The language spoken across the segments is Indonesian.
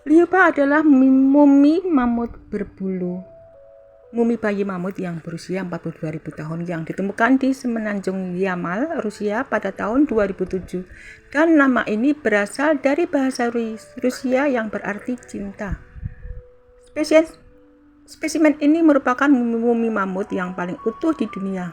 Liuba adalah mumi mamut berbulu. Mumi bayi mamut yang berusia 42.000 tahun yang ditemukan di Semenanjung Yamal, Rusia pada tahun 2007. Dan nama ini berasal dari bahasa Rusia yang berarti cinta. Spesimen ini merupakan mumi mamut yang paling utuh di dunia.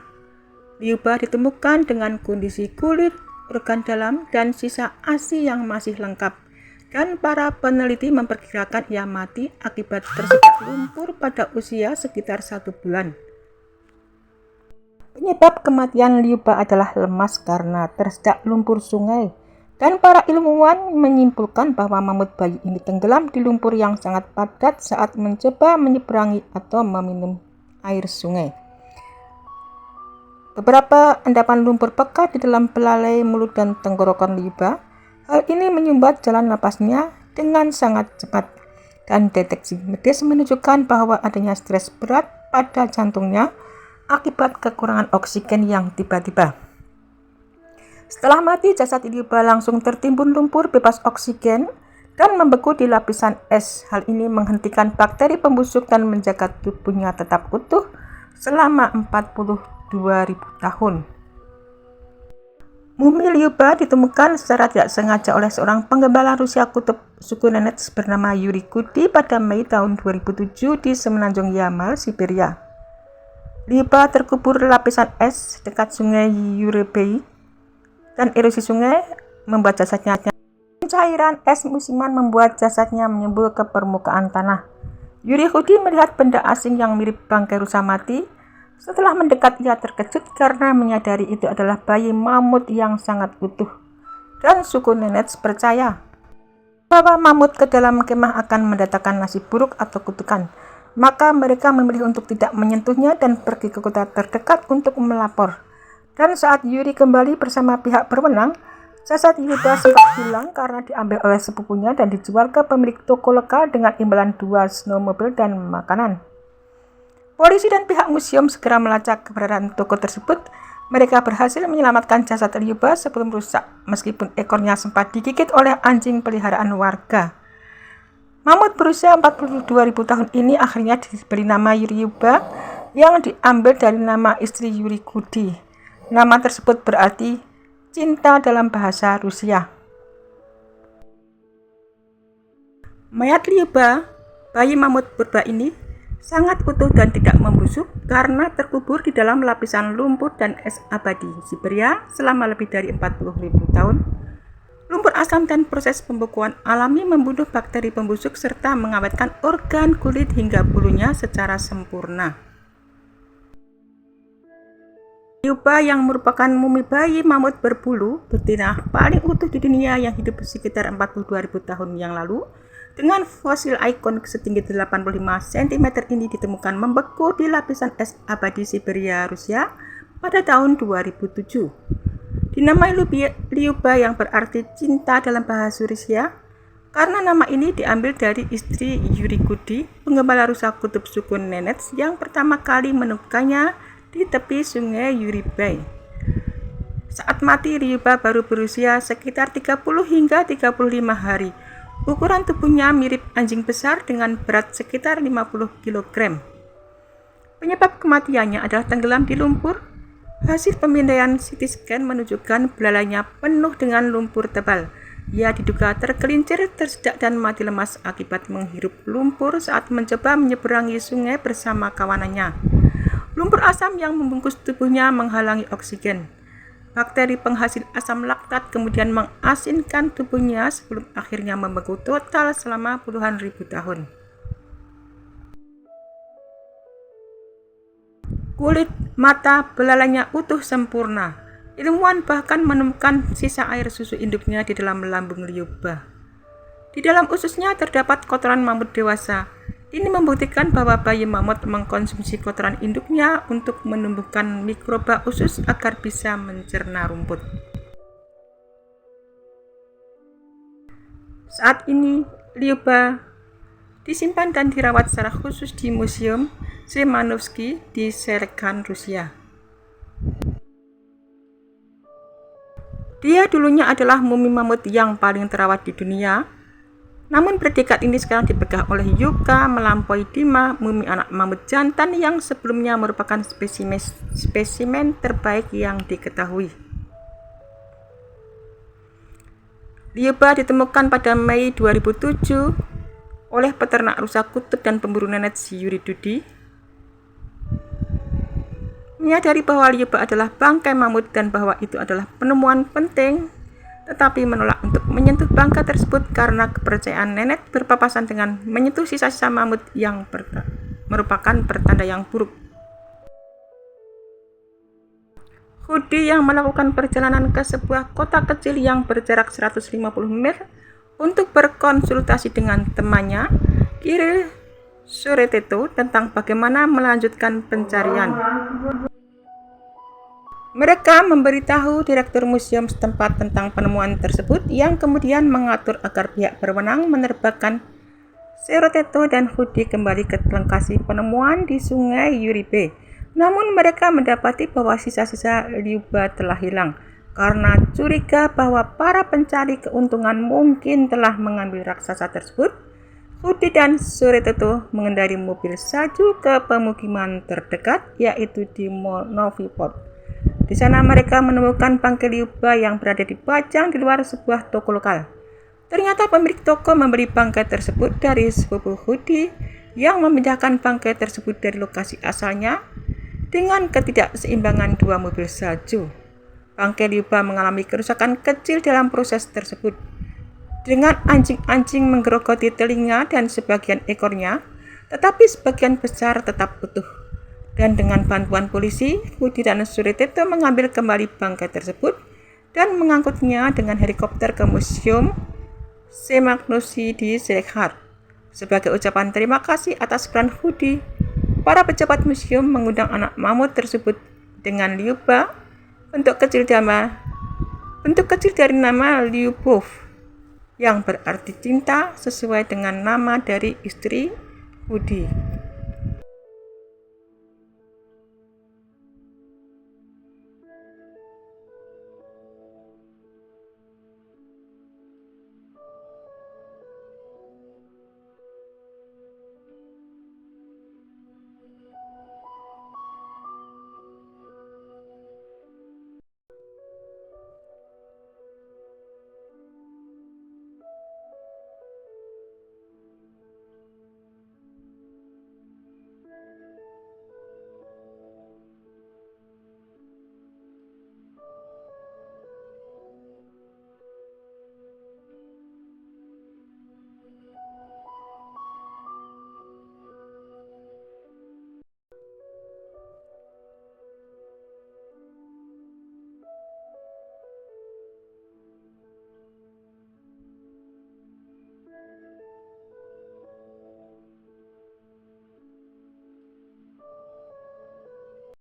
Liuba ditemukan dengan kondisi kulit, organ dalam, dan sisa ASI yang masih lengkap. Dan para peneliti memperkirakan ia mati akibat tersedak lumpur pada usia sekitar 1 bulan. Penyebab kematian Liuba adalah lemas karena tersedak lumpur sungai. Dan para ilmuwan menyimpulkan bahwa mamut bayi ini tenggelam di lumpur yang sangat padat saat mencoba menyeberangi atau meminum air sungai. Beberapa endapan lumpur pekat di dalam belalai mulut dan tenggorokan Liuba. Hal ini menyumbat jalan napasnya dengan sangat cepat, dan deteksi medis menunjukkan bahwa adanya stres berat pada jantungnya akibat kekurangan oksigen yang tiba-tiba. Setelah mati, jasad Liuba langsung tertimbun lumpur bebas oksigen dan membeku di lapisan es. Hal ini menghentikan bakteri pembusuk dan menjaga tubuhnya tetap utuh selama 42.000 tahun. Mumi Liuba ditemukan secara tidak sengaja oleh seorang penggembala Rusia kutub suku Nenets bernama Yuri Kudi pada Mei tahun 2007 di Semenanjung Yamal, Siberia. Liuba terkubur lapisan es dekat sungai Yuribei, dan erosi sungai membuat jasadnya. Cairan es musiman membuat jasadnya menyembul ke permukaan tanah. Yuri Kudi melihat benda asing yang mirip bangkai rusa mati. Setelah mendekat, ia terkejut karena menyadari itu adalah bayi mamut yang sangat utuh. Dan suku Nenets percaya bahwa mamut ke dalam kemah akan mendatangkan nasib buruk atau kutukan. Maka mereka memilih untuk tidak menyentuhnya dan pergi ke kota terdekat untuk melapor. Dan saat Yuri kembali bersama pihak berwenang, jasad Liuba sempat hilang karena diambil oleh sepupunya dan dijual ke pemilik toko lokal dengan imbalan 2 snowmobile dan makanan. Polisi dan pihak museum segera melacak keberadaan toko tersebut. Mereka berhasil menyelamatkan jasad Liuba sebelum rusak, meskipun ekornya sempat digigit oleh anjing peliharaan warga. Mamut berusia 42.000 tahun ini akhirnya diberi nama Liuba yang diambil dari nama istri Yuri Kudi. Nama tersebut berarti cinta dalam bahasa Rusia. Mayat Liuba, bayi mamut purba ini, sangat utuh dan tidak membusuk karena terkubur di dalam lapisan lumpur dan es abadi Siberia selama lebih dari 40.000 tahun. Lumpur asam dan proses pembekuan alami membunuh bakteri pembusuk serta mengawetkan organ kulit hingga bulunya secara sempurna. Liuba yang merupakan mumi bayi mamut berbulu betina paling utuh di dunia yang hidup sekitar 42.000 tahun yang lalu, dengan fosil ikon setinggi 85 cm ini ditemukan membeku di lapisan es abadi Siberia, Rusia pada tahun 2007. Dinamai Liuba yang berarti cinta dalam bahasa Rusia karena nama ini diambil dari istri Yuri Kudi, penggembala rusa kutub suku Nenets yang pertama kali menemukannya di tepi sungai Yuribei. Saat mati, Liuba baru berusia sekitar 30 hingga 35 hari. Ukuran tubuhnya mirip anjing besar dengan berat sekitar 50 kg. Penyebab kematiannya adalah tenggelam di lumpur. Hasil pemindaian CT scan menunjukkan belalainya penuh dengan lumpur tebal. Ia diduga tergelincir, tersedak dan mati lemas akibat menghirup lumpur saat mencoba menyeberangi sungai bersama kawanannya. Lumpur asam yang membungkus tubuhnya menghalangi oksigen. Bakteri penghasil asam laktat kemudian mengasinkan tubuhnya sebelum akhirnya membeku total selama puluhan ribu tahun. Kulit, mata, belalainya utuh sempurna. Ilmuwan bahkan menemukan sisa air susu induknya di dalam lambung Liuba. Di dalam ususnya terdapat kotoran mamut dewasa. Ini membuktikan bahwa bayi mamut mengkonsumsi kotoran induknya untuk menumbuhkan mikroba usus agar bisa mencerna rumput. Saat ini, Liuba disimpan dan dirawat secara khusus di Museum Szymanowski di Serkan, Rusia. Dia dulunya adalah mumi mamut yang paling terawat di dunia. Namun predikat ini sekarang dipegang oleh Yuka melampaui Dima, mumi anak mamut jantan yang sebelumnya merupakan spesimen terbaik yang diketahui. Liuba ditemukan pada Mei 2007 oleh peternak rusa kutub dan pemburu nenet Yuri Dudi. Menyadari bahwa liuba adalah bangkai mamut dan bahwa itu adalah penemuan penting, tetapi menolak untuk menyentuh bangkai tersebut karena kepercayaan nenet berpapasan dengan menyentuh sisa-sisa mamut yang merupakan pertanda yang buruk. Hudi yang melakukan perjalanan ke sebuah kota kecil yang berjarak 150 mil untuk berkonsultasi dengan temannya, Kirill Sureteto, tentang bagaimana melanjutkan pencarian. Mereka memberitahu direktur museum setempat tentang penemuan tersebut yang kemudian mengatur agar pihak berwenang menerbangkan Sureteto dan Hudi kembali ke lokasi penemuan di Sungai Uribe. Namun mereka mendapati bahwa sisa-sisa liuba telah hilang karena curiga bahwa para pencari keuntungan mungkin telah mengambil raksasa tersebut. Hudi dan Sureteto mengendarai mobil salju ke pemukiman terdekat, yaitu di Novi Port. Di sana mereka menemukan bangkai liuba yang berada dipajang di luar sebuah toko lokal. Ternyata pemilik toko membeli bangkai tersebut dari sepupu Hudi yang memindahkan bangkai tersebut dari lokasi asalnya dengan ketidakseimbangan dua mobil salju. Bangkai liuba mengalami kerusakan kecil dalam proses tersebut, dengan anjing-anjing menggerogoti telinga dan sebagian ekornya, tetapi sebagian besar tetap utuh. Dan dengan bantuan polisi, Hudi dan Sureteto mengambil kembali bangkai tersebut dan mengangkutnya dengan helikopter ke Museum Semagnosi di Selekhard. Sebagai ucapan terima kasih atas peran Hudi, para pejabat museum mengundang anak mamut tersebut dengan liuba, bentuk kecil dari nama Lyubov, yang berarti cinta sesuai dengan nama dari istri Hudi.